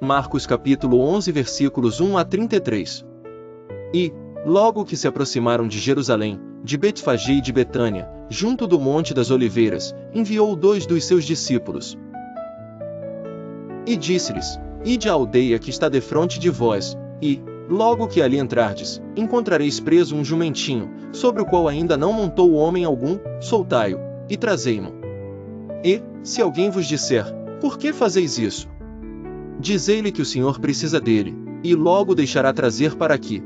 Marcos capítulo 11 versículos 1 a 33. E, logo que se aproximaram de Jerusalém, de Betfagé e de Betânia, junto do Monte das Oliveiras, enviou 2 dos seus discípulos. E disse-lhes: Ide à aldeia que está defronte de vós, e, logo que ali entrardes, encontrareis preso um jumentinho, sobre o qual ainda não montou homem algum, soltai-o, e trazei-mo. E, se alguém vos disser: Por que fazeis isso? Dizei-lhe que o Senhor precisa dele, e logo deixará trazer para aqui.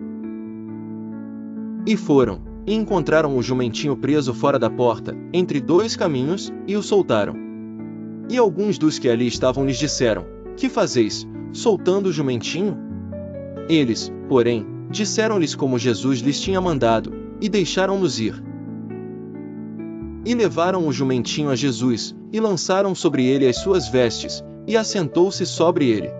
E foram, e encontraram o jumentinho preso fora da porta, entre 2 caminhos, e o soltaram. E alguns dos que ali estavam lhes disseram: Que fazeis, soltando o jumentinho? Eles, porém, disseram-lhes como Jesus lhes tinha mandado, e deixaram-nos ir. E levaram o jumentinho a Jesus, e lançaram sobre ele as suas vestes, e assentou-se sobre ele.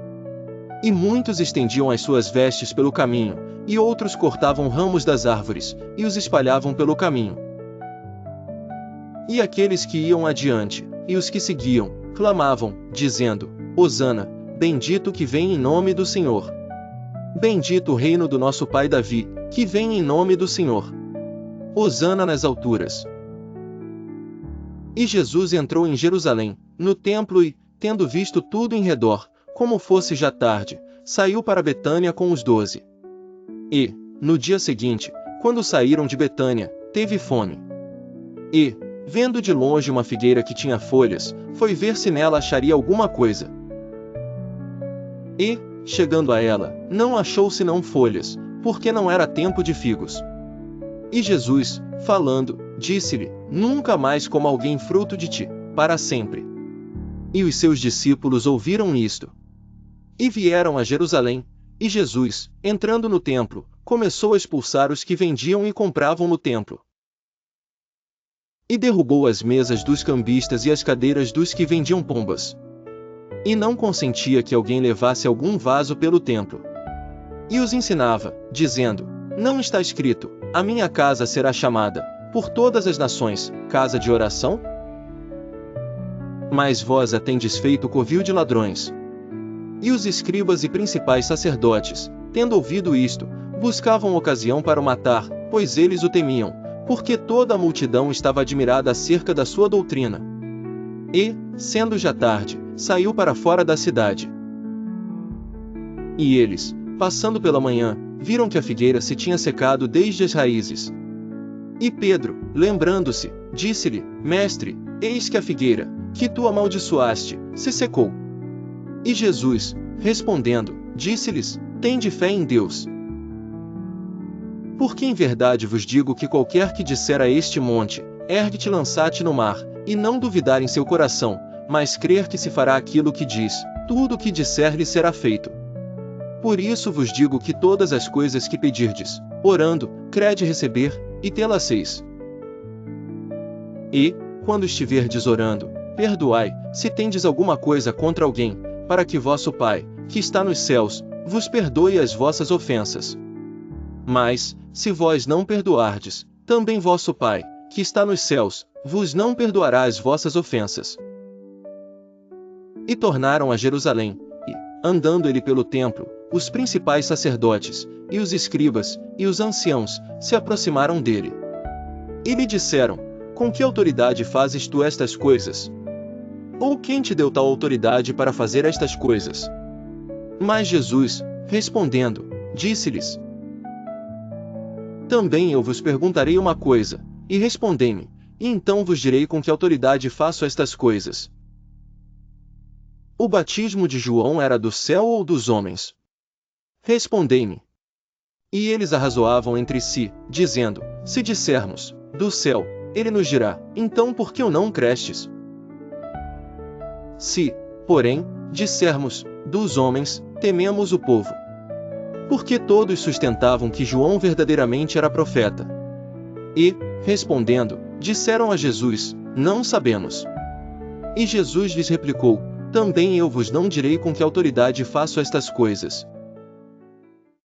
E muitos estendiam as suas vestes pelo caminho, e outros cortavam ramos das árvores, e os espalhavam pelo caminho. E aqueles que iam adiante, e os que seguiam, clamavam, dizendo: Hosana, bendito que vem em nome do Senhor. Bendito o reino do nosso pai Davi, que vem em nome do Senhor. Hosana nas alturas. E Jesus entrou em Jerusalém, no templo e, tendo visto tudo em redor, como fosse já tarde, saiu para Betânia com os 12. E, no dia seguinte, quando saíram de Betânia, teve fome. E, vendo de longe uma figueira que tinha folhas, foi ver se nela acharia alguma coisa. E, chegando a ela, não achou senão folhas, porque não era tempo de figos. E Jesus, falando, disse-lhe: Nunca mais coma alguém fruto de ti, para sempre. E os seus discípulos ouviram isto. E vieram a Jerusalém, e Jesus, entrando no templo, começou a expulsar os que vendiam e compravam no templo. E derrubou as mesas dos cambistas e as cadeiras dos que vendiam pombas. E não consentia que alguém levasse algum vaso pelo templo. E os ensinava, dizendo: Não está escrito: A minha casa será chamada, por todas as nações, casa de oração? Mas vós a tendes feito covil de ladrões. E os escribas e principais sacerdotes, tendo ouvido isto, buscavam ocasião para o matar, pois eles o temiam, porque toda a multidão estava admirada acerca da sua doutrina. E, sendo já tarde, saiu para fora da cidade. E eles, passando pela manhã, viram que a figueira se tinha secado desde as raízes. E Pedro, lembrando-se, disse-lhe: Mestre, eis que a figueira, que tu amaldiçoaste, se secou. E Jesus, respondendo, disse-lhes: Tende fé em Deus. Porque em verdade vos digo que qualquer que disser a este monte: Ergue-te e lança-te no mar, e não duvidar em seu coração, mas crer que se fará aquilo que diz, tudo o que disser lhe será feito. Por isso vos digo que todas as coisas que pedirdes, orando, crede receber, e tê-las-eis. E, quando estiverdes orando, perdoai, se tendes alguma coisa contra alguém, para que vosso Pai, que está nos céus, vos perdoe as vossas ofensas. Mas, se vós não perdoardes, também vosso Pai, que está nos céus, vos não perdoará as vossas ofensas. E tornaram a Jerusalém, e, andando ele pelo templo, os principais sacerdotes, e os escribas, e os anciãos, se aproximaram dele. E lhe disseram: Com que autoridade fazes tu estas coisas? Ou quem te deu tal autoridade para fazer estas coisas? Mas Jesus, respondendo, disse-lhes: Também eu vos perguntarei uma coisa, e respondei-me, e então vos direi com que autoridade faço estas coisas. O batismo de João era do céu ou dos homens? Respondei-me. E eles arrazoavam entre si, dizendo: Se dissermos, do céu, ele nos dirá: Então por que o não crestes? Se, porém, dissermos, dos homens, tememos o povo. Porque todos sustentavam que João verdadeiramente era profeta. E, respondendo, disseram a Jesus: Não sabemos. E Jesus lhes replicou: Também eu vos não direi com que autoridade faço estas coisas.